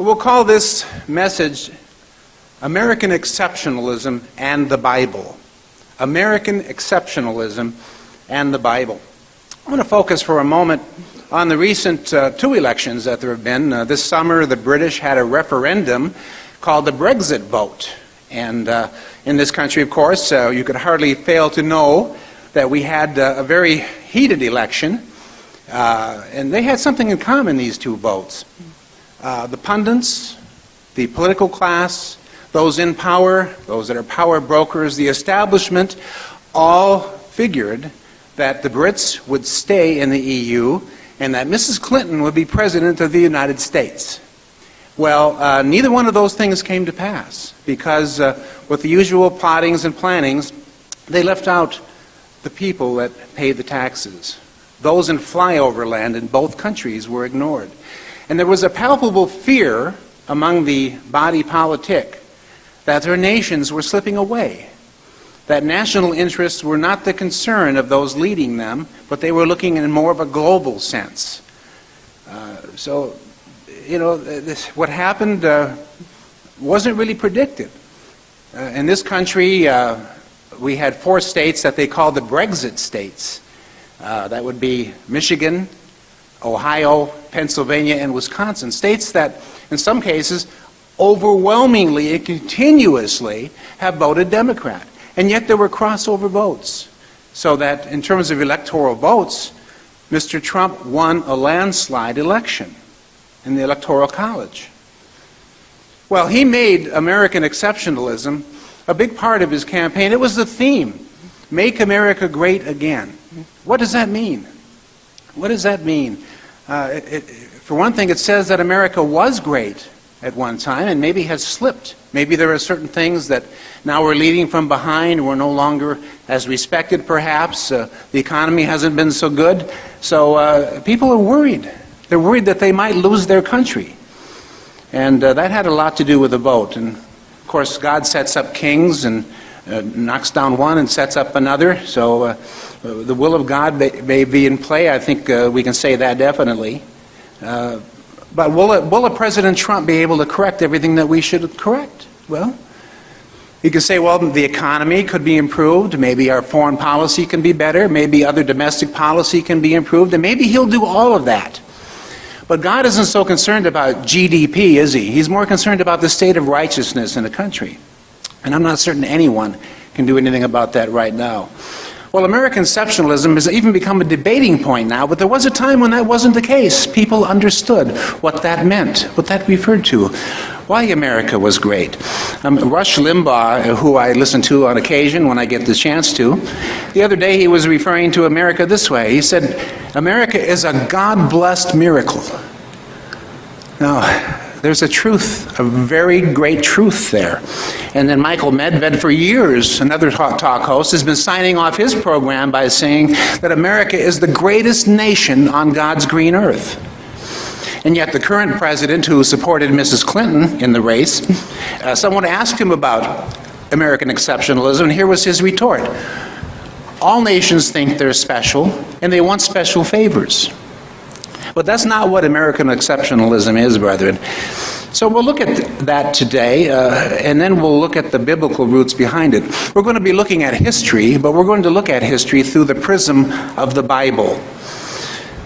We'll call this message American Exceptionalism and the Bible. American Exceptionalism and the Bible. I want to focus for a moment on the recent two elections that there have been. This summer, the British had a referendum called the Brexit vote. And in this country, of course, you could hardly fail to know that we had a very heated election. And they had something in common, these two votes. The pundits, the political class, those in power, those that are power brokers, the establishment, all figured that the Brits would stay in the EU and that Mrs. Clinton would be President of the United States. Well, neither one of those things came to pass because with the usual plottings and plannings, they left out the people that paid the taxes. Those in flyover land in both countries were ignored. And there was a palpable fear among the body politic that their nations were slipping away, that national interests were not the concern of those leading them, but they were looking in more of a global sense. What happened wasn't really predicted. In this country, we had 4 states that they called the Brexit states. That would be Michigan, Ohio, Pennsylvania, and Wisconsin. States that, in some cases, overwhelmingly and continuously have voted Democrat. And yet there were crossover votes. So that in terms of electoral votes, Mr. Trump won a landslide election in the Electoral College. Well, he made American exceptionalism a big part of his campaign. It was the theme, Make America Great Again. What does that mean? What does that mean? For one thing, it says that America was great at one time and maybe has slipped. Maybe there are certain things that now we're leading from behind. We're no longer as respected, perhaps. The economy hasn't been so good. So people are worried. They're worried that they might lose their country. And that had a lot to do with the vote. And, of course, God sets up kings and knocks down one and sets up another. So the will of God may be in play. I think we can say that definitely. But will a President Trump be able to correct everything that we should correct? Well, you can say, well, the economy could be improved. Maybe our foreign policy can be better. Maybe other domestic policy can be improved. And maybe he'll do all of that. But God isn't so concerned about GDP, is he? He's more concerned about the state of righteousness in the country. And I'm not certain anyone can do anything about that right now. Well, American exceptionalism has even become a debating point now, but there was a time when that wasn't the case. People understood what that meant, what that referred to, why America was great. Rush Limbaugh, who I listen to on occasion when I get the chance to, the other day he was referring to America this way. He said, America is a God-blessed miracle. Now, there's a truth, a very great truth there. And then Michael Medved, for years, another talk host, has been signing off his program by saying that America is the greatest nation on God's green earth. And yet the current president, who supported Mrs. Clinton in the race, someone asked him about American exceptionalism, and here was his retort. All nations think they're special, and they want special favors. But that's not what American exceptionalism is, brethren. So we'll look at that today, and then we'll look at the biblical roots behind it. We're going to be looking at history, but we're going to look at history through the prism of the Bible.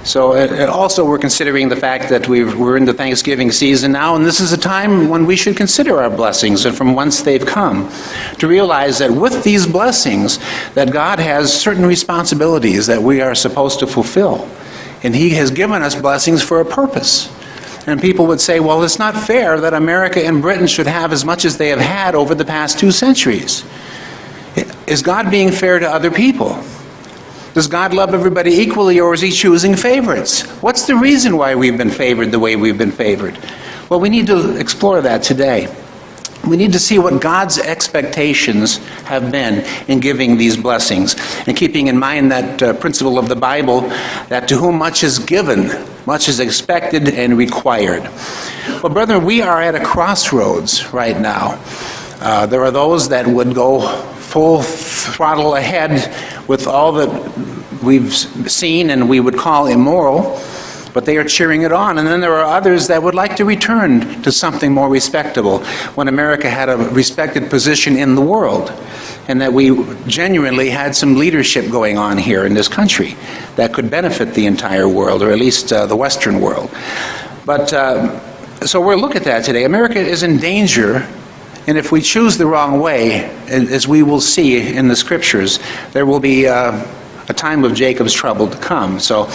So also we're considering the fact that we're in the Thanksgiving season now, and this is a time when we should consider our blessings and from whence they've come, to realize that with these blessings, that God has certain responsibilities that we are supposed to fulfill. And he has given us blessings for a purpose. And people would say, well, it's not fair that America and Britain should have as much as they have had over the past 2 centuries. Is God being fair to other people? Does God love everybody equally, or is he choosing favorites? What's the reason why we've been favored the way we've been favored? Well, we need to explore that today. We need to see what God's expectations have been in giving these blessings, and keeping in mind that principle of the Bible, that to whom much is given, much is expected and required. Well, brethren, we are at a crossroads right now. There are those that would go full throttle ahead with all that we've seen and we would call immoral. but they are cheering it on. And then there are others that would like to return to something more respectable, when America had a respected position in the world, and that we genuinely had some leadership going on here in this country that could benefit the entire world, or at least the Western world. But so we'll look at that today. America is in danger, and if we choose the wrong way, as we will see in the scriptures, there will be a time of Jacob's trouble to come. So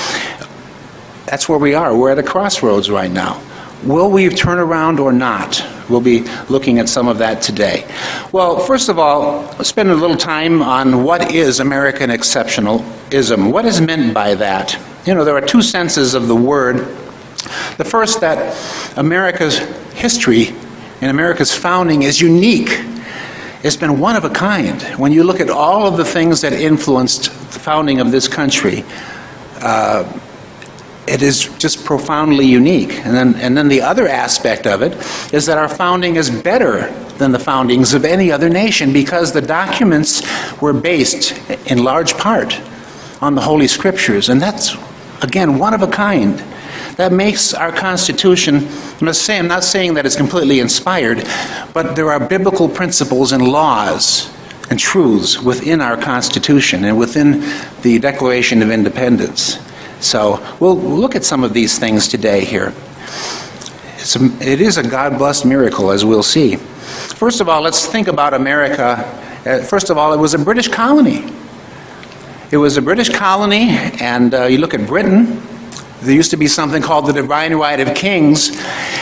that's where we are. We're at a crossroads right now. Will we turn around or not? We'll be looking at some of that today. Well, first of all, let's spend a little time on what is American exceptionalism. What is meant by that? You know, there are two senses of the word. The first, that America's history and America's founding is unique. It's been one of a kind. When you look at all of the things that influenced the founding of this country, it is just profoundly unique. And then the other aspect of it is that our founding is better than the foundings of any other nation, because the documents were based in large part on the Holy Scriptures. And that's, again, one of a kind. That makes our Constitution, I'm not saying that it's completely inspired, but there are biblical principles and laws and truths within our Constitution and within the Declaration of Independence. So we'll look at some of these things today here. It is a God-blessed miracle, as we'll see. First of all, let's think about America. First of all, it was a British colony. It was a British colony, and you look at Britain, there used to be something called the divine right of kings,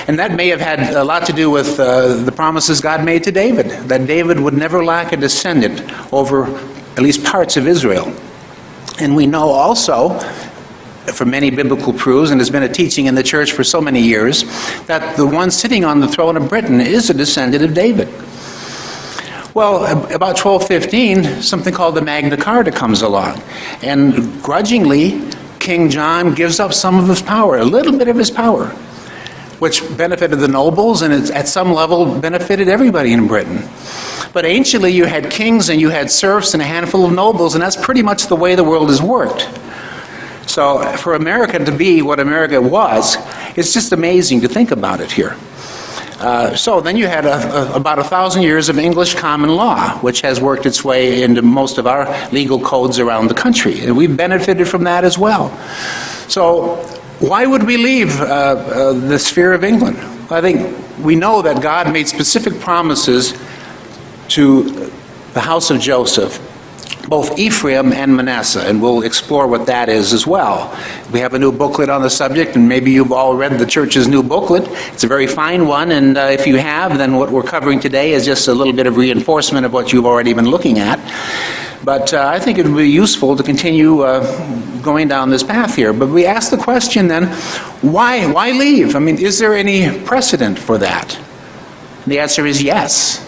and that may have had a lot to do with the promises God made to David, that David would never lack a descendant over at least parts of Israel. And we know also, from many biblical proofs, and there's been a teaching in the church for so many years, that the one sitting on the throne of Britain is a descendant of David. Well, about 1215, something called the Magna Carta comes along, and grudgingly, King John gives up some of his power, a little bit of his power, which benefited the nobles, and it, at some level, benefited everybody in Britain. But anciently, you had kings and you had serfs and a handful of nobles, and that's pretty much the way the world has worked. So for America to be what America was, it's just amazing to think about it here. So then you had about 1,000 years of English common law, which has worked its way into most of our legal codes around the country. And we've benefited from that as well. So why would we leave the sphere of England? I think we know that God made specific promises to the house of Joseph, both Ephraim and Manasseh, and we'll explore what that is as well. We have a new booklet on the subject, and maybe you've all read the church's new booklet. It's a very fine one, and if you have, then what we're covering today is just a little bit of reinforcement of what you've already been looking at. But I think it would be useful to continue going down this path here. But we ask the question then, why leave? I mean, is there any precedent for that? And the answer is yes.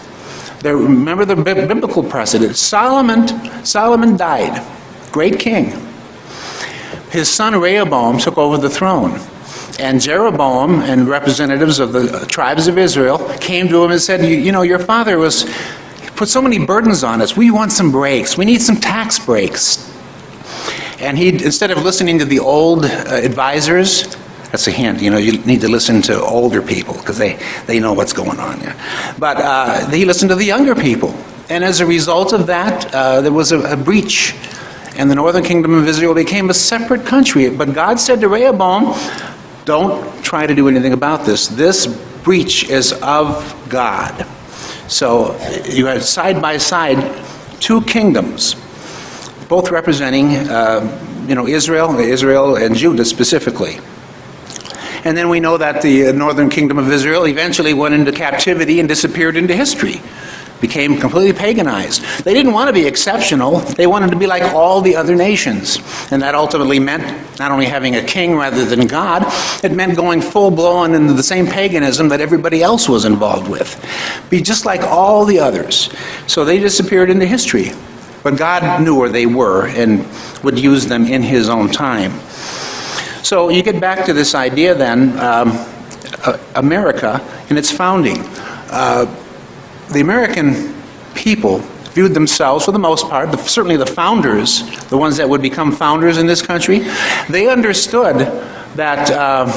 Remember the biblical precedent. Solomon died, great king. His son Rehoboam took over the throne. And Jeroboam and representatives of the tribes of Israel came to him and said, you know, your father put so many burdens on us. We want some breaks. We need some tax breaks. And he, instead of listening to the old advisors, that's a hint, you know, you need to listen to older people because they know what's going on there. But he listened to the younger people. And as a result of that, there was a breach. And the northern kingdom of Israel became a separate country. But God said to Rehoboam, don't try to do anything about this. This breach is of God. So you had side by side two kingdoms, both representing Israel and Judah specifically. And then we know that the northern kingdom of Israel eventually went into captivity and disappeared into history, became completely paganized. They didn't want to be exceptional. They wanted to be like all the other nations. And that ultimately meant not only having a king rather than God, it meant going full-blown into the same paganism that everybody else was involved with. Be just like all the others. So they disappeared into history. But God knew where they were and would use them in his own time. So you get back to this idea then, America and its founding. The American people viewed themselves, for the most part, certainly the founders, the ones that would become founders in this country, they understood that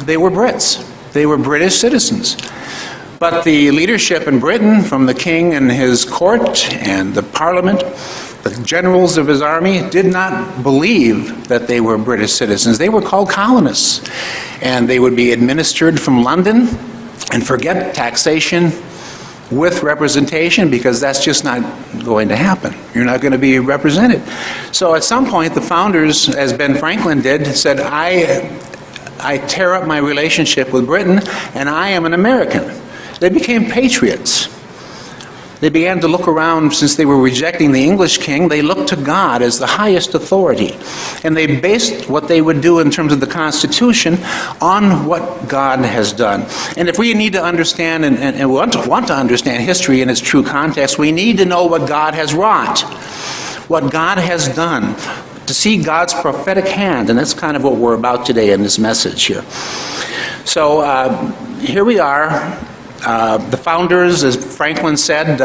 they were Brits. They were British citizens. But the leadership in Britain, from the king and his court and the parliament, the generals of his army, did not believe that they were British citizens. They were called colonists. And they would be administered from London, and forget taxation with representation, because that's just not going to happen. You're not going to be represented. So at some point, the founders, as Ben Franklin did, said, I tear up my relationship with Britain, and I am an American. They became patriots. They began to look around. Since they were rejecting the English king, they looked to God as the highest authority. And they based what they would do in terms of the Constitution on what God has done. And if we need to understand and want to understand history in its true context, we need to know what God has wrought, what God has done, to see God's prophetic hand. And that's kind of what we're about today in this message here. So here we are. The founders, as Franklin said,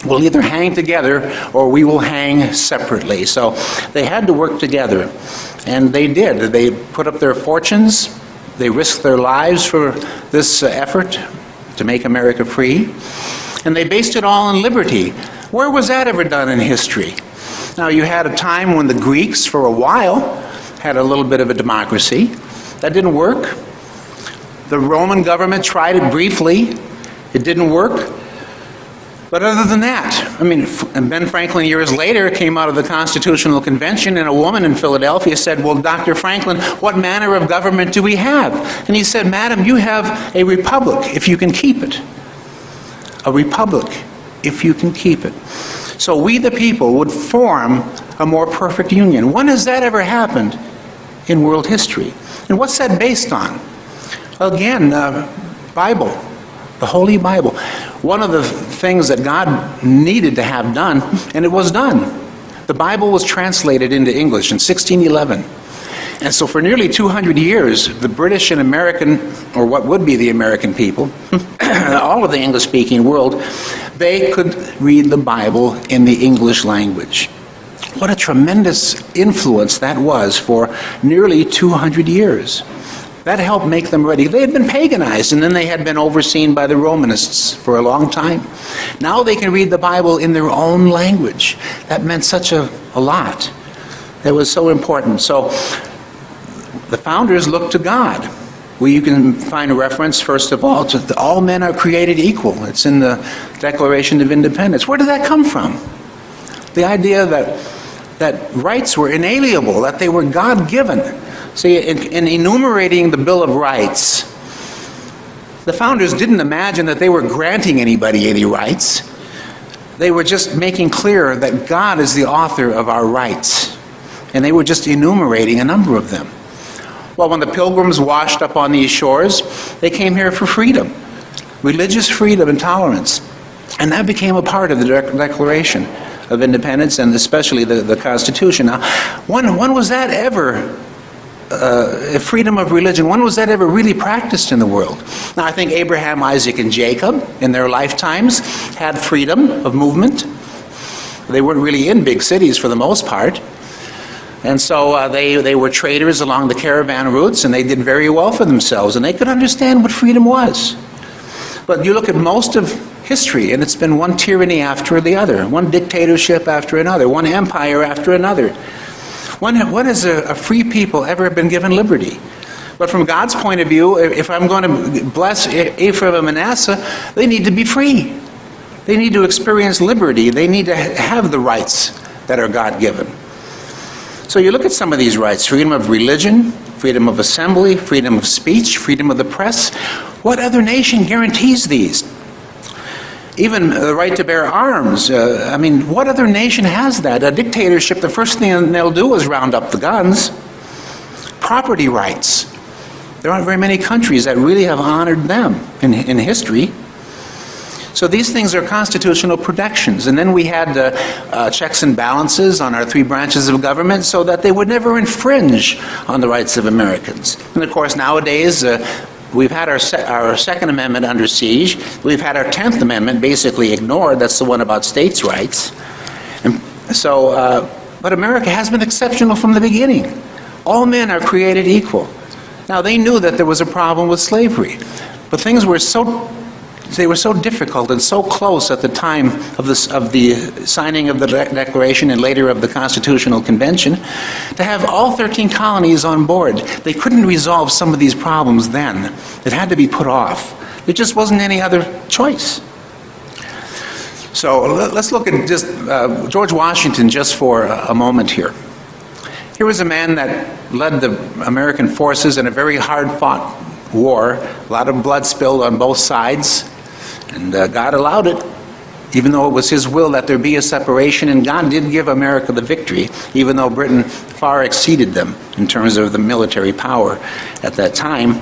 will either hang together or we will hang separately. So they had to work together, and they did. They put up their fortunes. They risked their lives for this effort to make America free, and they based it all on liberty. Where was that ever done in history? Now, you had a time when the Greeks, for a while, had a little bit of a democracy. That didn't work. The Roman government tried it briefly. It didn't work. But other than that, I mean, Ben Franklin years later came out of the Constitutional Convention, and a woman in Philadelphia said, well, Dr. Franklin, what manner of government do we have? And he said, Madam, you have a republic if you can keep it. A republic if you can keep it. So we the people would form a more perfect union. When has that ever happened in world history? And what's that based on? Again, Bible, the Holy Bible. One of the things that God needed to have done, and it was done. The Bible was translated into English in 1611. And so for nearly 200 years, the British and American, or what would be the American people, all of the English-speaking world, they could read the Bible in the English language. What a tremendous influence that was for nearly 200 years. That helped make them ready. They had been paganized, and then they had been overseen by the Romanists for a long time. Now they can read the Bible in their own language. That meant such a lot. It was so important. So the founders looked to God. Well, you can find a reference, first of all, to all men are created equal. It's in the Declaration of Independence. Where did that come from? The idea that rights were inalienable, that they were God-given. See, in enumerating the Bill of Rights, the founders didn't imagine that they were granting anybody any rights. They were just making clear that God is the author of our rights. And they were just enumerating a number of them. Well, when the Pilgrims washed up on these shores, they came here for freedom, religious freedom and tolerance. And that became a part of the Declaration of Independence, and especially the Constitution. Now, when was that ever freedom of religion, when was that ever really practiced in the world? Now, I think Abraham, Isaac, and Jacob, in their lifetimes, had freedom of movement. They weren't really in big cities for the most part. And so they were traders along the caravan routes, and they did very well for themselves, and they could understand what freedom was. But you look at most of history, and it's been one tyranny after the other, one dictatorship after another, one empire after another. When has a free people ever been given liberty? But from God's point of view, if I'm going to bless Ephraim and Manasseh, they need to be free. They need to experience liberty. They need to have the rights that are God-given. So you look at some of these rights: freedom of religion, freedom of assembly, freedom of speech, freedom of the press. What other nation guarantees these? Even the right to bear arms. I mean, what other nation has that? A dictatorship, the first thing they'll do is round up the guns. Property rights. There aren't very many countries that really have honored them in history. So these things are constitutional protections. And then we had checks and balances on our three branches of government so that they would never infringe on the rights of Americans. And of course, nowadays, we've had our Second Amendment under siege. We've had our 10th Amendment basically ignored. That's the one about states' rights. And so, but America has been exceptional from the beginning. All men are created equal. Now, they knew that there was a problem with slavery, but things were so difficult and so close at the time of the signing of the Declaration and later of the Constitutional Convention to have all 13 colonies on board. They couldn't resolve some of these problems then. It had to be put off. There just wasn't any other choice. So let's look at just George Washington just for a moment here. Here was a man that led the American forces in a very hard-fought war, a lot of blood spilled on both sides, and God allowed it, even though it was His will that there be a separation, and God did give America the victory, even though Britain far exceeded them in terms of the military power at that time.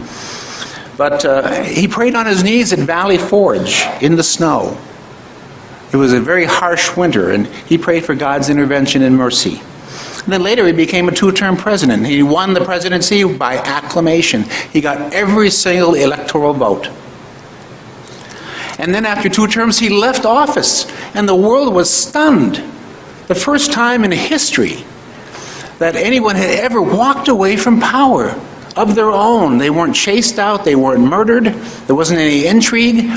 But he prayed on his knees at Valley Forge in the snow. It was a very harsh winter, and he prayed for God's intervention and mercy. And then later he became a two-term president. He won the presidency by acclamation. He got every single electoral vote. And then after 2 terms he left office, and the world was stunned. The first time in history that anyone had ever walked away from power of their own. They weren't chased out, they weren't murdered, there wasn't any intrigue.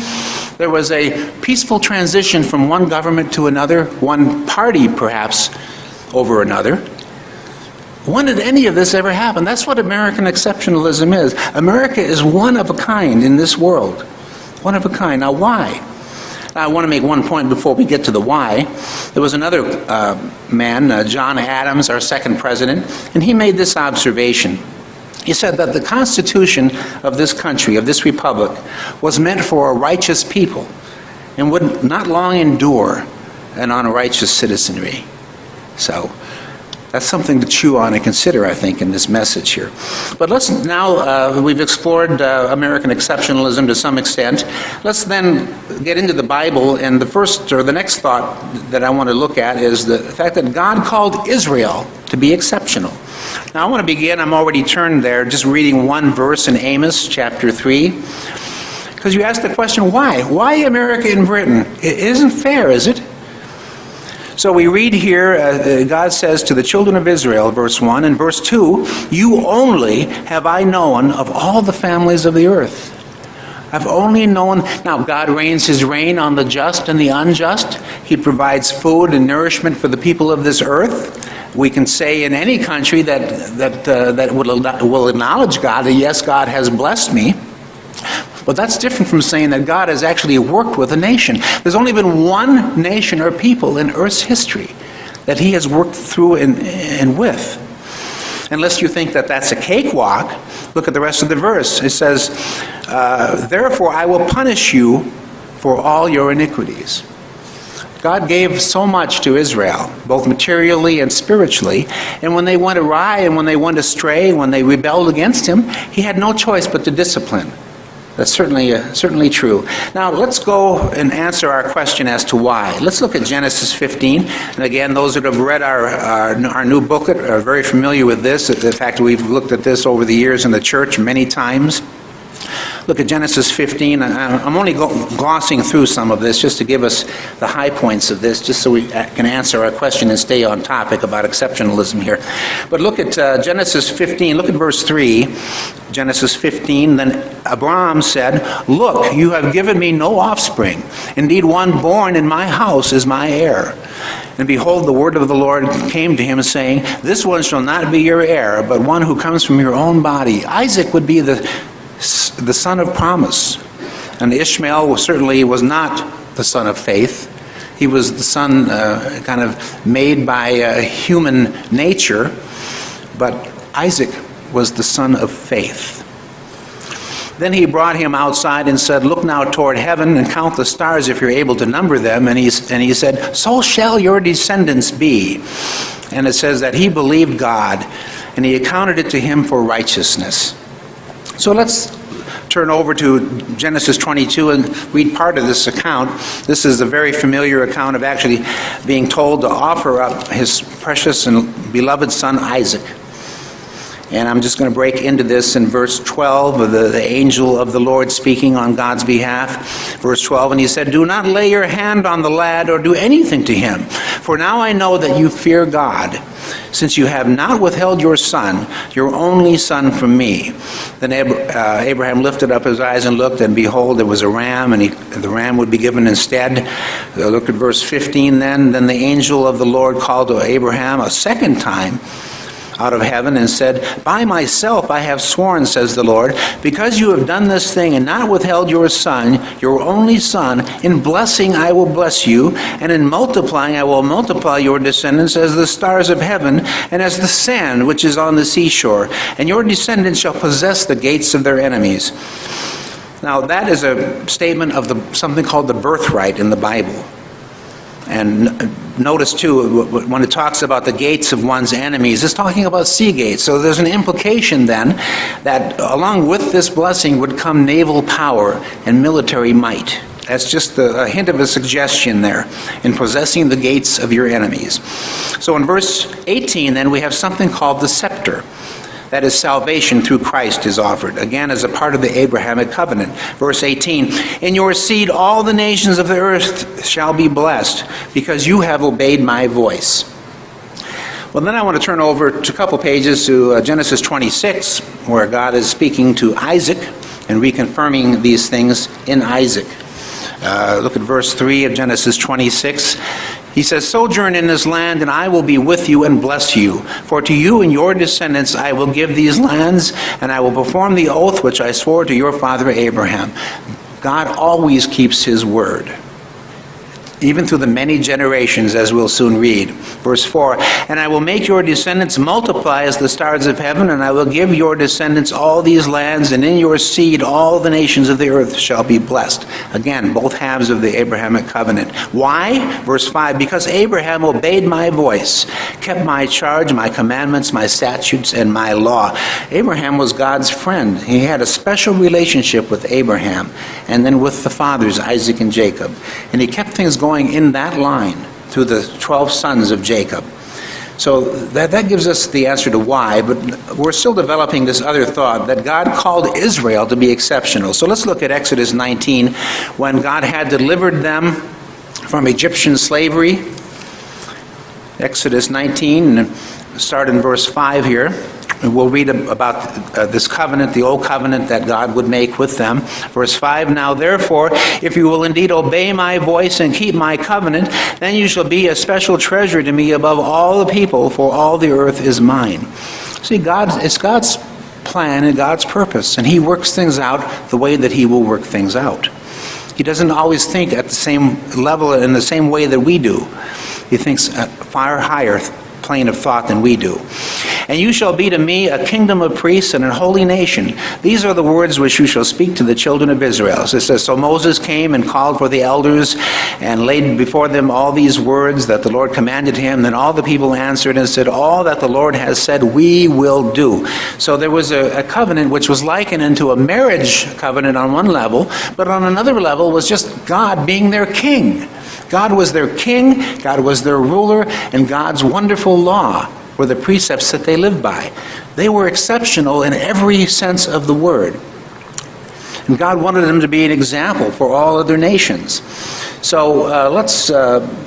There was a peaceful transition from one government to another, one party perhaps over another. When did any of this ever happen? That's what American exceptionalism is. America is one of a kind in this world. One of a kind. Now why? Now, I want to make one point before we get to the why. There was another man, John Adams, our second president, and he made this observation. He said that the Constitution of this country, of this republic, was meant for a righteous people and would not long endure an unrighteous citizenry. So that's something to chew on and consider, I think, in this message here. But let's now, we've explored American exceptionalism to some extent. Let's then get into the Bible, and the first or the next thought that I want to look at is the fact that God called Israel to be exceptional. Now I want to begin, I'm already turned there, just reading one verse in Amos chapter 3. Because you ask the question, why? Why America and Britain? It isn't fair, is it? So we read here, God says to the children of Israel, verse 1, and verse 2, you only have I known of all the families of the earth. I've only known. Now God rains His rain on the just and the unjust. He provides food and nourishment for the people of this earth. We can say in any country that will acknowledge God, that yes, God has blessed me. But that's different from saying that God has actually worked with a nation. There's only been one nation or people in Earth's history that He has worked through and with. Unless you think that that's a cakewalk, look at the rest of the verse. It says, therefore I will punish you for all your iniquities. God gave so much to Israel, both materially and spiritually, and when they went awry and when they went astray, when they rebelled against Him, He had no choice but to discipline. That's certainly true. Now let's go and answer our question as to why. Let's look at Genesis 15. And again, those that have read our new booklet are very familiar with this. In fact, we've looked at this over the years in the church many times. Look at Genesis 15. I'm only glossing through some of this just to give us the high points of this, just so we can answer our question and stay on topic about exceptionalism here. But look at Genesis 15. Look at verse 3. Genesis 15. Then Abraham said, look, you have given me no offspring. Indeed, one born in my house is my heir. And behold, the word of the Lord came to him, saying, this one shall not be your heir, but one who comes from your own body. Isaac would be the son of promise. And Ishmael certainly was not the son of faith. He was the son kind of made by human nature, but Isaac was the son of faith. Then he brought him outside and said, look now toward heaven and count the stars if you're able to number them. And he said, so shall your descendants be. And it says that he believed God, and He accounted it to him for righteousness. So let's turn over to Genesis 22 and read part of this account. This is a very familiar account of actually being told to offer up his precious and beloved son Isaac. And I'm just going to break into this in verse 12 of the angel of the Lord speaking on God's behalf. Verse 12, and he said, "Do not lay your hand on the lad or do anything to him. For now I know that you fear God, since you have not withheld your son, your only son, from me." Then Abraham lifted up his eyes and looked, and behold, there was a ram, and the ram would be given instead. Look at verse 15 then. Then the angel of the Lord called to Abraham a second time out of heaven and said, "By myself I have sworn, says the Lord, because you have done this thing and not withheld your son, your only son, in blessing I will bless you, and in multiplying I will multiply your descendants as the stars of heaven and as the sand which is on the seashore, and your descendants shall possess the gates of their enemies." Now that is a statement of something called the birthright in the Bible. And notice, too, when it talks about the gates of one's enemies, it's talking about sea gates. So there's an implication then that along with this blessing would come naval power and military might. That's just a hint of a suggestion there in possessing the gates of your enemies. So in verse 18, then, we have something called the scepter. That is, salvation through Christ is offered, again as a part of the Abrahamic covenant. Verse 18, "In your seed all the nations of the earth shall be blessed, because you have obeyed my voice." Well, then I want to turn over to a couple pages to Genesis 26, where God is speaking to Isaac and reconfirming these things in Isaac. Look at verse 3 of Genesis 26. He says, "Sojourn in this land, and I will be with you and bless you. For to you and your descendants I will give these lands, and I will perform the oath which I swore to your father Abraham." God always keeps his word, even through the many generations, as we'll soon read. Verse 4, "And I will make your descendants multiply as the stars of heaven, and I will give your descendants all these lands, and in your seed all the nations of the earth shall be blessed." Again, both halves of the Abrahamic covenant. Why? Verse 5, "Because Abraham obeyed my voice, kept my charge, my commandments, my statutes, and my law." Abraham was God's friend. He had a special relationship with Abraham, and then with the fathers, Isaac and Jacob. And he kept things going in that line through the 12 sons of Jacob. So that gives us the answer to why, but we're still developing this other thought that God called Israel to be exceptional. So let's look at Exodus 19, when God had delivered them from Egyptian slavery. Exodus 19, start in verse 5 here. And we'll read about this covenant, the old covenant that God would make with them. Verse 5, "Now therefore, if you will indeed obey my voice and keep my covenant, then you shall be a special treasure to me above all the people, for all the earth is mine." See, it's God's plan and God's purpose, and he works things out the way that he will work things out. He doesn't always think at the same level in the same way that we do. He thinks at far higher plane of thought than we do. "And you shall be to me a kingdom of priests and a holy nation. These are the words which you shall speak to the children of Israel." So it says, "So Moses came and called for the elders and laid before them all these words that the Lord commanded him. Then all the people answered and said, 'All that the Lord has said we will do.'" So there was a covenant which was likened into a marriage covenant on one level, but on another level was just God being their king. God was their king, God was their ruler, and God's wonderful law were the precepts that they lived by. They were exceptional in every sense of the word. And God wanted them to be an example for all other nations. So let's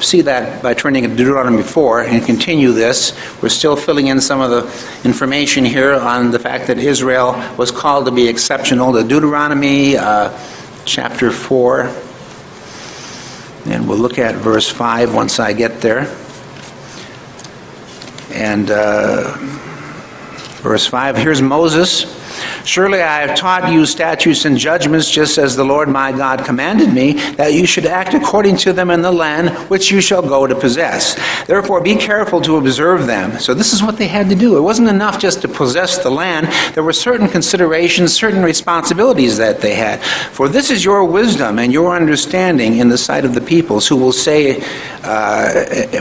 see that by turning to Deuteronomy 4 and continue this. We're still filling in some of the information here on the fact that Israel was called to be exceptional. The Deuteronomy chapter 4. And we'll look at verse 5 once I get there. And verse 5, here's Moses. "Surely I have taught you statutes and judgments, just as the Lord my God commanded me, that you should act according to them in the land which you shall go to possess. Therefore be careful to observe them." So this is what they had to do. It wasn't enough just to possess the land. There were certain considerations, certain responsibilities that they had. "For this is your wisdom and your understanding in the sight of the peoples, who will say,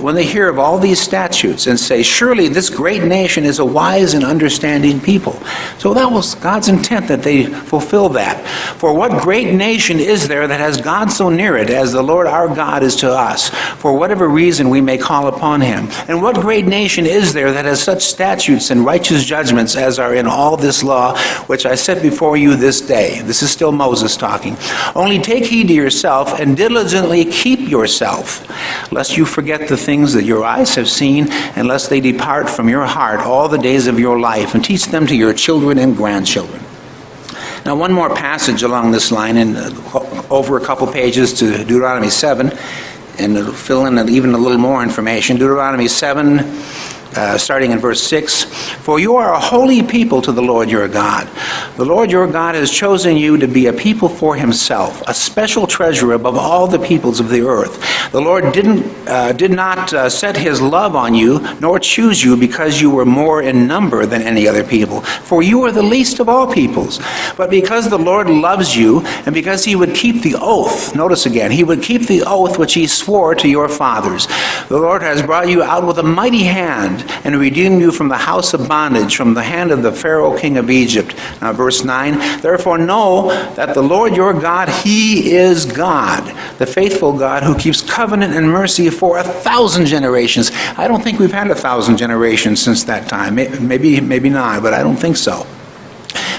when they hear of all these statutes, and say, 'Surely this great nation is a wise and understanding people.'" So that was God God's intent that they fulfill that. For what great nation is there that has God so near it as the Lord our God is to us, for whatever reason we may call upon him? And what great nation is there that has such statutes and righteous judgments as are in all this law, which I set before you this day? This is still Moses talking. Only take heed to yourself and diligently keep yourself, lest you forget the things that your eyes have seen, and lest they depart from your heart all the days of your life, and teach them to your children and grandchildren. Now, one more passage along this line, and over a couple pages to Deuteronomy 7, and it'll fill in even a little more information. Deuteronomy 7, starting in verse 6, for you are a holy people to the Lord your God. The Lord your God has chosen you to be a people for himself, a special treasure above all the peoples of the earth. The Lord did not set his love on you, nor choose you because you were more in number than any other people, for you are the least of all peoples. But because the Lord loves you, and because he would keep the oath, notice again, he would keep the oath which he swore to your fathers. The Lord has brought you out with a mighty hand, and redeemed you from the house of bondage, from the hand of the Pharaoh king of Egypt. Now verse 9, therefore know that the Lord your God, he is God, the faithful God who keeps covenant and mercy for 1,000 generations. I don't think we've had 1,000 generations since that time. Maybe not, but I don't think so.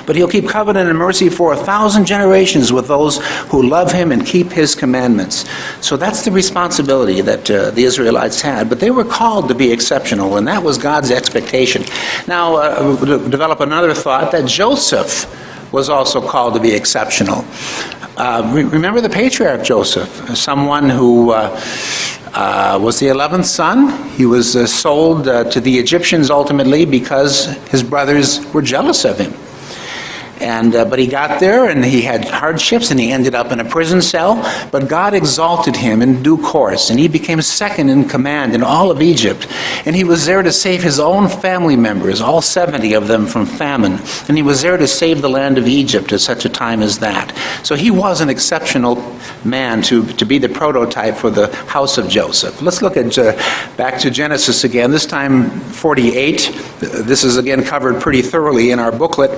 But he'll keep covenant and mercy for 1,000 generations with those who love him and keep his commandments. So that's the responsibility that the Israelites had. But they were called to be exceptional, and that was God's expectation. Now, develop another thought that Joseph was also called to be exceptional. Remember the patriarch Joseph, someone who was the 11th son. He was sold to the Egyptians ultimately because his brothers were jealous of him. But he got there, and he had hardships, and he ended up in a prison cell. But God exalted him in due course, and he became second in command in all of Egypt. And he was there to save his own family members, all 70 of them, from famine. And he was there to save the land of Egypt at such a time as that. So he was an exceptional man to be the prototype for the house of Joseph. Let's look at back to Genesis again, this time 48. This is again covered pretty thoroughly in our booklet,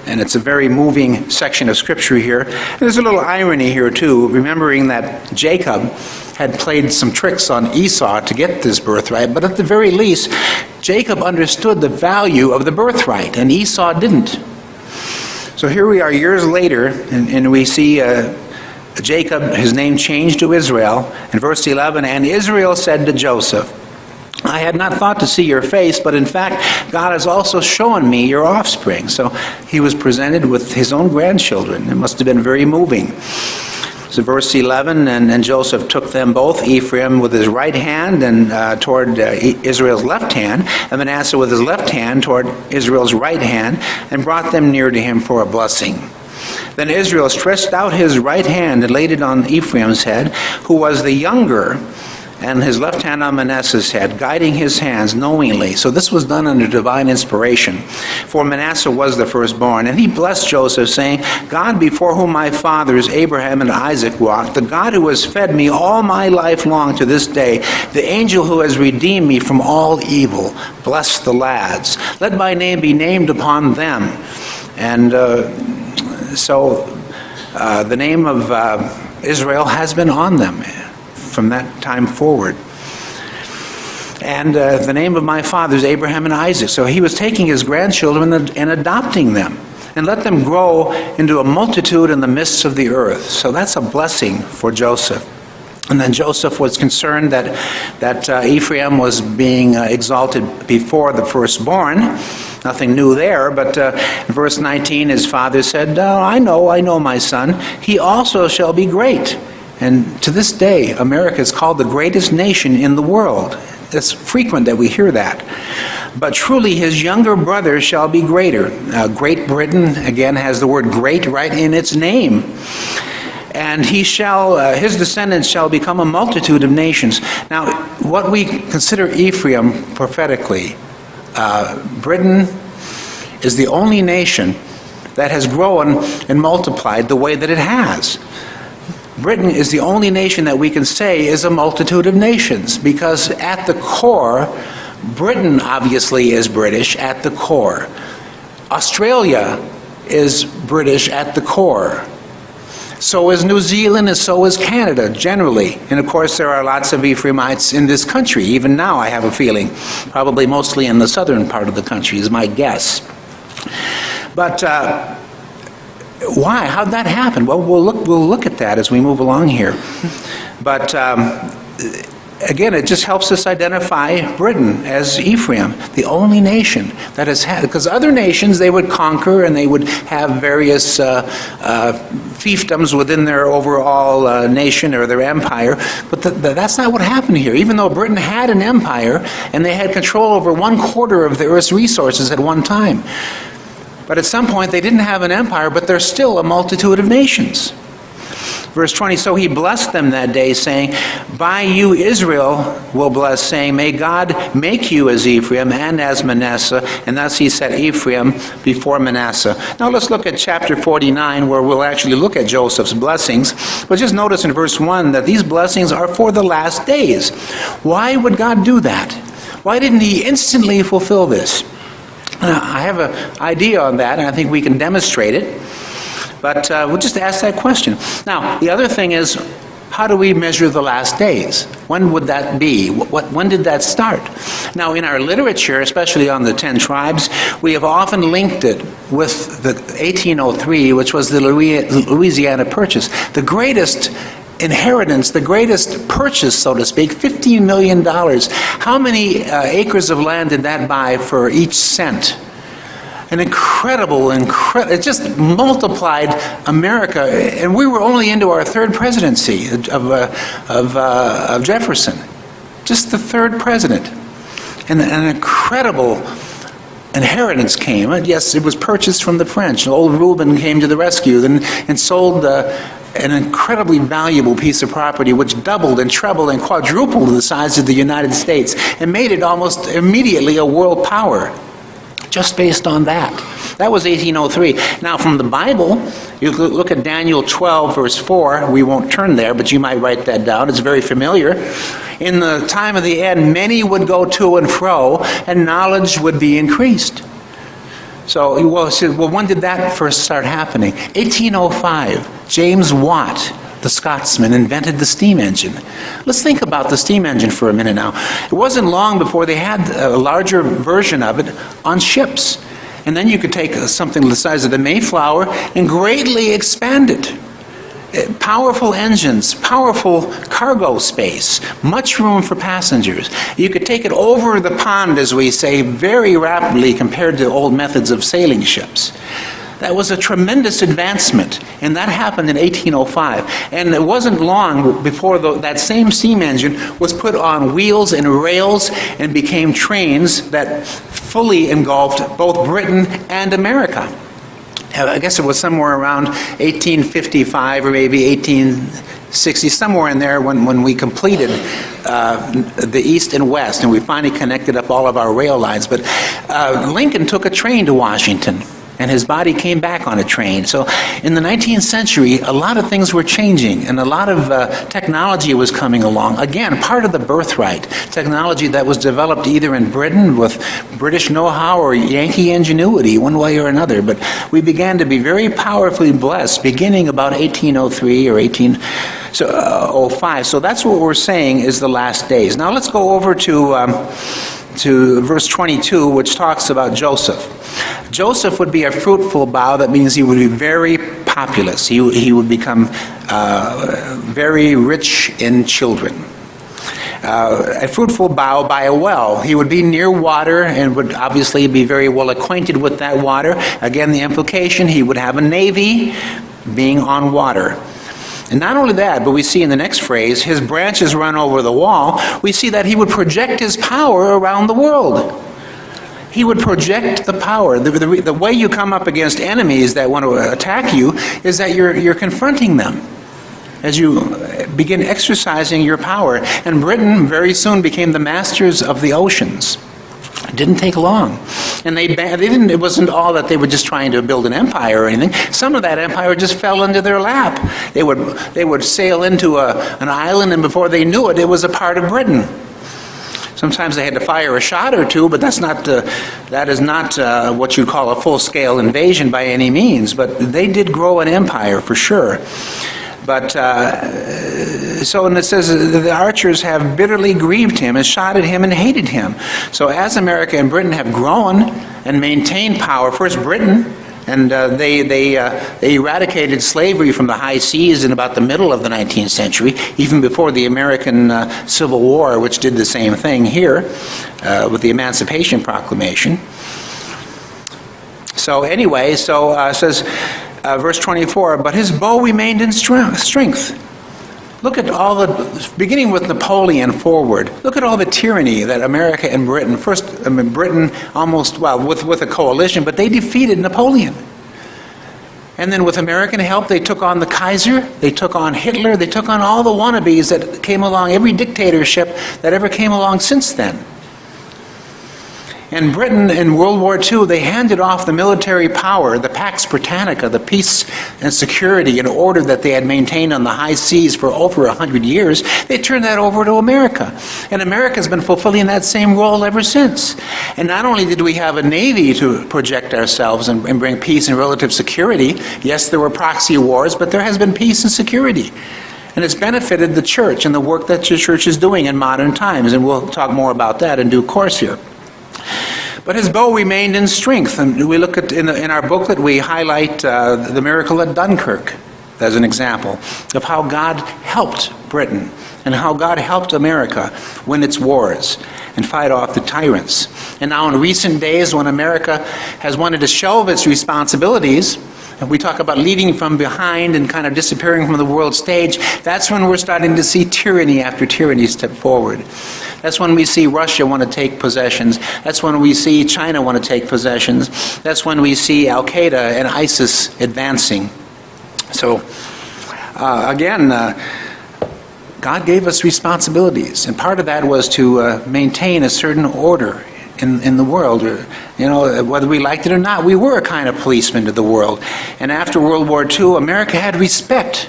and it's a very moving section of Scripture here. And there's a little irony here, too, remembering that Jacob had played some tricks on Esau to get this birthright, but at the very least, Jacob understood the value of the birthright, and Esau didn't. So here we are years later, and we see Jacob, his name changed to Israel. In verse 11, and Israel said to Joseph, I had not thought to see your face, but in fact, God has also shown me your offspring. So he was presented with his own grandchildren. It must have been very moving. So verse 11, and Joseph took them both, Ephraim with his right hand and toward Israel's left hand, and Manasseh with his left hand toward Israel's right hand, and brought them near to him for a blessing. Then Israel stretched out his right hand and laid it on Ephraim's head, who was the younger, and his left hand on Manasseh's head, guiding his hands knowingly. So this was done under divine inspiration. For Manasseh was the firstborn. And he blessed Joseph, saying, God before whom my fathers Abraham and Isaac walked, the God who has fed me all my life long to this day, the angel who has redeemed me from all evil, bless the lads. Let my name be named upon them. And so the name of Israel has been on them from that time forward. And the name of my fathers, Abraham and Isaac. So he was taking his grandchildren and adopting them, and let them grow into a multitude in the midst of the earth. So that's a blessing for Joseph. And then Joseph was concerned that Ephraim was being exalted before the firstborn. Nothing new there, but in verse 19 his father said, I know, my son, he also shall be great. And to this day, America is called the greatest nation in the world. It's frequent that we hear that. But truly his younger brother shall be greater. Great Britain, again, has the word great right in its name. And his descendants shall become a multitude of nations. Now, what we consider Ephraim prophetically, Britain is the only nation that has grown and multiplied the way that it has. Britain is the only nation that we can say is a multitude of nations, because at the core, Britain obviously is British at the core. Australia is British at the core. So is New Zealand, and so is Canada, generally. And of course, there are lots of Ephraimites in this country. Even now, I have a feeling. Probably mostly in the southern part of the country, is my guess. But why? How'd that happen? Well, we'll look at that as we move along here. But again, it just helps us identify Britain as Ephraim, the only nation that has had, because other nations, they would conquer and they would have various fiefdoms within their overall nation or their empire, but that's not what happened here. Even though Britain had an empire and they had control over 1/4 of the earth's resources at one time, but at some point they didn't have an empire, but there's still a multitude of nations. Verse 20, so he blessed them that day, saying, by you Israel will bless, saying, may God make you as Ephraim and as Manasseh. And thus he set Ephraim before Manasseh. Now let's look at chapter 49, where we'll actually look at Joseph's blessings. But just notice in verse 1 that these blessings are for the last days. Why would God do that? Why didn't he instantly fulfill this? I have an idea on that, and I think we can demonstrate it. But we'll just ask that question. Now, the other thing is, how do we measure the last days? When would that be? When did that start? Now, in our literature, especially on the 10 tribes, we have often linked it with the 1803, which was the Louisiana Purchase. The greatest inheritance, the greatest purchase, so to speak, $15 million. How many acres of land did that buy for each cent? An incredible, it just multiplied America, and we were only into our third presidency of Jefferson, just the third president, and an incredible inheritance came. Yes, it was purchased from the French. Old Reuben came to the rescue and sold an incredibly valuable piece of property which doubled and trebled and quadrupled the size of the United States and made it almost immediately a world power. Just based on that. That was 1803. Now from the Bible, you look at Daniel 12, verse 4. We won't turn there, but you might write that down. It's very familiar. In the time of the end, many would go to and fro, and knowledge would be increased. So, well, when did that first start happening? 1805, James Watt, the Scotsman, invented the steam engine. Let's think about the steam engine for a minute now. It wasn't long before they had a larger version of it on ships. And then you could take something the size of the Mayflower and greatly expand it. Powerful engines, powerful cargo space, much room for passengers. You could take it over the pond, as we say, very rapidly compared to old methods of sailing ships. That was a tremendous advancement, and that happened in 1805. And it wasn't long before that same steam engine was put on wheels and rails and became trains that fully engulfed both Britain and America. I guess it was somewhere around 1855 or maybe 1860, somewhere in there when we completed the East and West, and we finally connected up all of our rail lines. But Lincoln took a train to Washington, and his body came back on a train. So in the 19th century, a lot of things were changing, and a lot of technology was coming along. Again, part of the birthright, technology that was developed either in Britain with British know-how or Yankee ingenuity, one way or another. But we began to be very powerfully blessed beginning about 1803 or 1805. So that's what we're saying is the last days. Now let's go over to verse 22, which talks about Joseph. Joseph would be a fruitful bough. That means he would be very populous. He would become very rich in children. A fruitful bough by a well. He would be near water and would obviously be very well acquainted with that water. Again, the implication, he would have a navy being on water. And not only that, but we see in the next phrase, his branches run over the wall. We see that he would project his power around the world. He would project the power. The way you come up against enemies that want to attack you is that you're confronting them as you begin exercising your power. And Britain very soon became the masters of the oceans. It didn't take long. And it wasn't all that they were just trying to build an empire or anything. Some of that empire just fell into their lap. They would sail into an island, and before they knew it, it was a part of Britain. Sometimes they had to fire a shot or two, but that is not what you'd call a full-scale invasion by any means. But they did grow an empire for sure. But and it says the archers have bitterly grieved him and shot at him and hated him. So as America and Britain have grown and maintained power, first Britain, and they eradicated slavery from the high seas in about the middle of the 19th century, even before the American Civil War, which did the same thing here with the Emancipation Proclamation. So anyway, it says, verse 24, but his bow remained in strength. Look at all beginning with Napoleon forward, look at all the tyranny that America and Britain, Britain almost, with a coalition, but they defeated Napoleon. And then with American help, they took on the Kaiser, they took on Hitler, they took on all the wannabes that came along, every dictatorship that ever came along since then. And Britain in World War II, they handed off the military power, the Pax Britannica, the peace and security and order that they had maintained on the high seas for over 100 years. They turned that over to America. And America's been fulfilling that same role ever since. And not only did we have a navy to project ourselves and bring peace and relative security, yes, there were proxy wars, but there has been peace and security. And it's benefited the church and the work that the church is doing in modern times. And we'll talk more about that in due course here. But his bow remained in strength. And we look at, in our booklet, we highlight the miracle at Dunkirk as an example of how God helped Britain and how God helped America win its wars and fight off the tyrants. And now in recent days, when America has wanted to shelve its responsibilities, and we talk about leading from behind and kind of disappearing from the world stage, that's when we're starting to see tyranny after tyranny step forward. That's when we see Russia want to take possessions. That's when we see China want to take possessions. That's when we see Al-Qaeda and ISIS advancing. So, again, God gave us responsibilities, and part of that was to maintain a certain order in the world. Whether we liked it or not, we were a kind of policeman to the world. And after World War II, America had respect.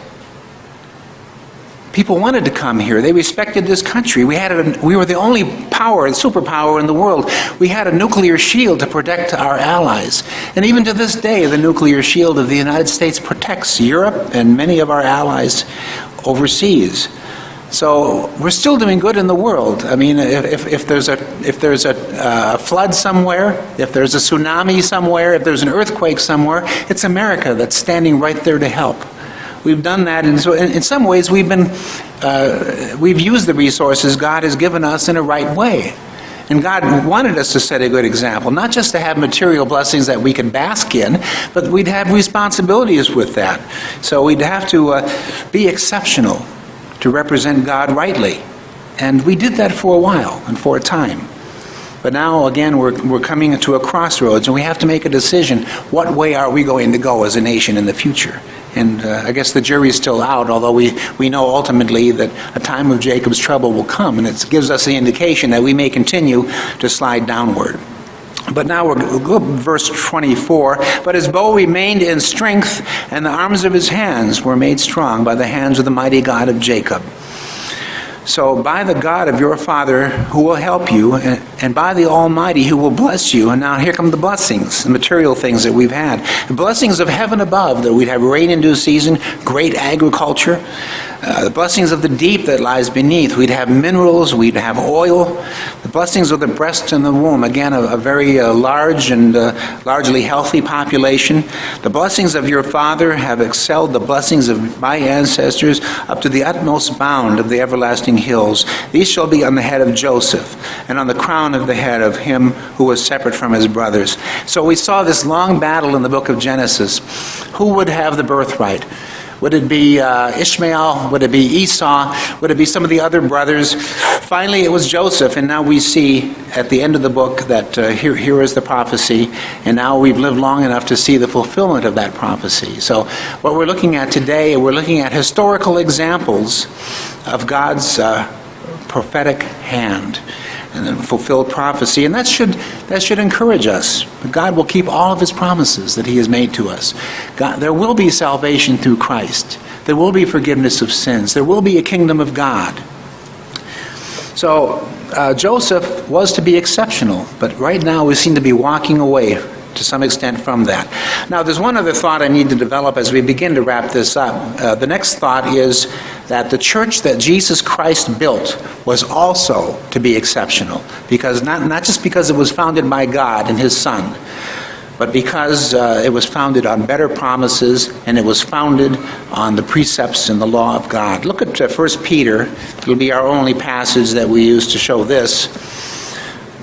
People wanted to come here. They respected this country. We were the only superpower in the world. We had a nuclear shield to protect our allies. And even to this day, the nuclear shield of the United States protects Europe and many of our allies overseas. So we're still doing good in the world. I mean, if there's a flood somewhere, if there's a tsunami somewhere, if there's an earthquake somewhere, it's America that's standing right there to help. We've done that, and so in some ways we've used the resources God has given us in a right way. And God wanted us to set a good example, not just to have material blessings that we could bask in, but we'd have responsibilities with that. So we'd have to be exceptional to represent God rightly. And we did that for a while and for a time. But now, again, we're coming to a crossroads, and we have to make a decision. What way are we going to go as a nation in the future? And I guess the jury's still out, although we know ultimately that a time of Jacob's trouble will come, and it gives us the indication that we may continue to slide downward. But now we'll go verse 24. But his bow remained in strength, and the arms of his hands were made strong by the hands of the mighty God of Jacob. So by the God of your father who will help you, and by the Almighty who will bless you. And now here come the blessings, the material things that we've had. The blessings of heaven above, that we'd have rain in due season, great agriculture. The blessings of the deep that lies beneath. We'd have minerals, we'd have oil. The blessings of the breast and the womb. Again, a very large and largely healthy population. The blessings of your father have excelled the blessings of my ancestors up to the utmost bound of the everlasting hills. These shall be on the head of Joseph, and on the crown of the head of him who was separate from his brothers. So we saw this long battle in the book of Genesis. Who would have the birthright? Would it be Ishmael? Would it be Esau? Would it be some of the other brothers? Finally, it was Joseph, and now we see at the end of the book that here is the prophecy, and now we've lived long enough to see the fulfillment of that prophecy. So what we're looking at today, we're looking at historical examples of God's prophetic hand and fulfilled prophecy, and that should encourage us. God will keep all of his promises that he has made to us. There will be salvation through Christ. There will be forgiveness of sins. There will be a kingdom of God. So Joseph was to be exceptional, but right now we seem to be walking away to some extent from that. Now, there's one other thought I need to develop as we begin to wrap this up. The next thought is that the church that Jesus Christ built was also to be exceptional, because not just because it was founded by God and His Son, but because it was founded on better promises and it was founded on the precepts and the law of God. Look at 1 Peter. It'll be our only passage that we use to show this.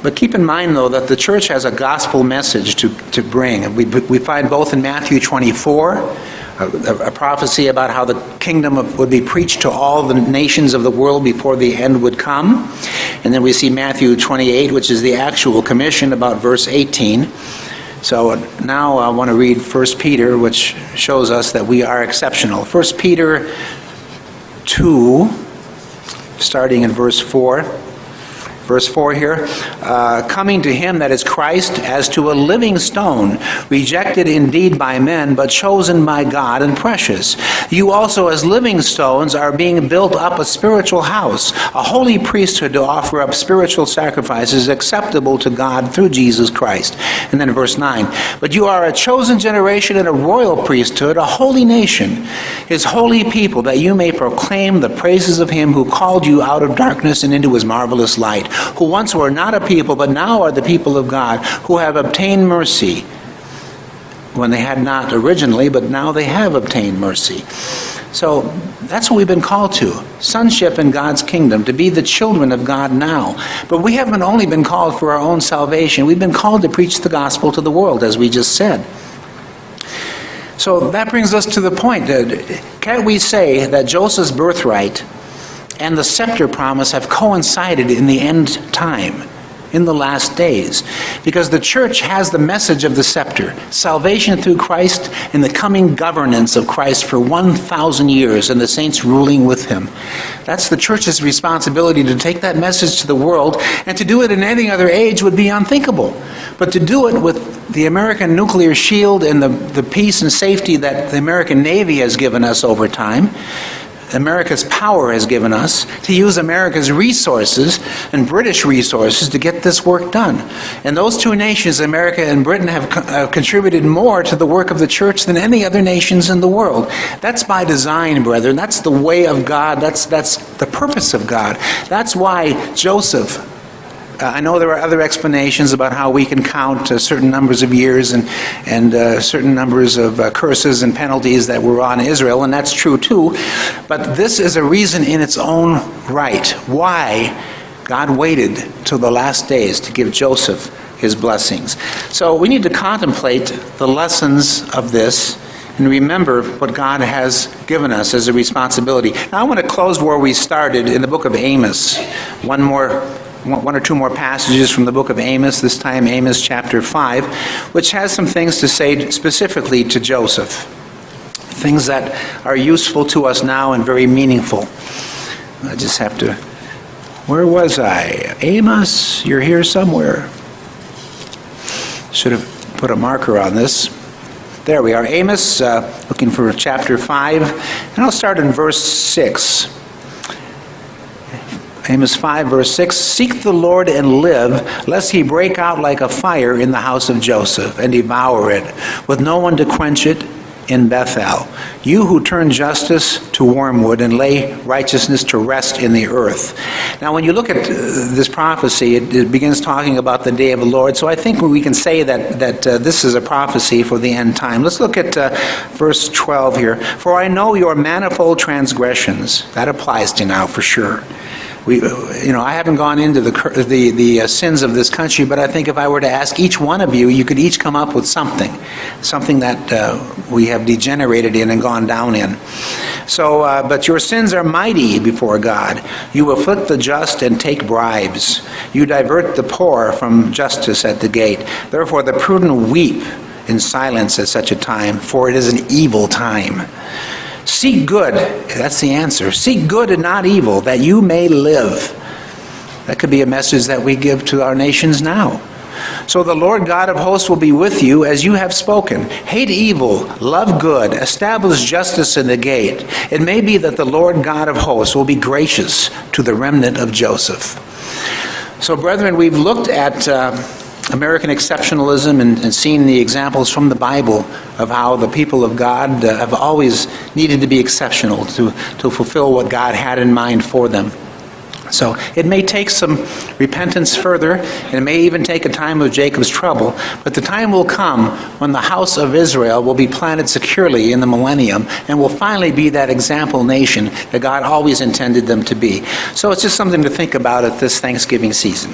But keep in mind, though, that the church has a gospel message to bring. We find both in Matthew 24, a prophecy about how the kingdom would be preached to all the nations of the world before the end would come. And then we see Matthew 28, which is the actual commission, about verse 18. So now I want to read 1 Peter, which shows us that we are exceptional. 1 Peter 2, starting in verse 4. Verse 4 here, coming to him that is Christ as to a living stone, rejected indeed by men, but chosen by God and precious. You also as living stones are being built up a spiritual house, a holy priesthood to offer up spiritual sacrifices acceptable to God through Jesus Christ. And then verse 9, but you are a chosen generation and a royal priesthood, a holy nation, His holy people, that you may proclaim the praises of Him who called you out of darkness and into His marvelous light, who once were not a people, but now are the people of God, who have obtained mercy when they had not originally, but now they have obtained mercy. So that's what we've been called to, sonship in God's kingdom, to be the children of God now. But we haven't only been called for our own salvation, we've been called to preach the gospel to the world, as we just said. So that brings us to the point. Can't we say that Joseph's birthright and the scepter promise have coincided in the end time, in the last days? Because the church has the message of the scepter, salvation through Christ and the coming governance of Christ for 1,000 years and the saints ruling with Him. That's the church's responsibility, to take that message to the world, and to do it in any other age would be unthinkable. But to do it with the American nuclear shield and the peace and safety that the American Navy has given us over time, America's power has given us, to use America's resources and British resources to get this work done. And those two nations, America and Britain, have contributed more to the work of the church than any other nations in the world. That's by design, brethren. That's the way of God. That's the purpose of God. That's why Joseph, I know there are other explanations about how we can count certain numbers of years and certain numbers of curses and penalties that were on Israel, and that's true too. But this is a reason in its own right why God waited till the last days to give Joseph his blessings. So we need to contemplate the lessons of this and remember what God has given us as a responsibility. Now I want to close where we started in the book of Amos. One or two more passages from the book of Amos, this time Amos chapter 5, which has some things to say specifically to Joseph. Things that are useful to us now and very meaningful. I just have to... Where was I? Amos, you're here somewhere. Should have put a marker on this. There we are. Amos, looking for chapter 5. And I'll start in verse 6. Amos 5, verse 6, seek the Lord and live, lest he break out like a fire in the house of Joseph, and devour it, with no one to quench it in Bethel. You who turn justice to wormwood and lay righteousness to rest in the earth. Now when you look at this prophecy, it begins talking about the day of the Lord. So I think we can say that this is a prophecy for the end time. Let's look at verse 12 here. For I know your manifold transgressions. That applies to now for sure. I haven't gone into the sins of this country, but I think if I were to ask each one of you, you could each come up with something that we have degenerated in and gone down in. So, but your sins are mighty before God. You afflict the just and take bribes. You divert the poor from justice at the gate. Therefore the prudent weep in silence at such a time, for it is an evil time. Seek good, that's the answer. Seek good and not evil, that you may live. That could be a message that we give to our nations now. So the Lord God of hosts will be with you as you have spoken. Hate evil, love good, establish justice in the gate. It may be that the Lord God of hosts will be gracious to the remnant of Joseph. So, brethren, we've looked at American exceptionalism and seen the examples from the Bible of how the people of God have always needed to be exceptional to fulfill what God had in mind for them. So it may take some repentance further, and it may even take a time of Jacob's trouble, but the time will come when the house of Israel will be planted securely in the millennium and will finally be that example nation that God always intended them to be. So it's just something to think about at this Thanksgiving season.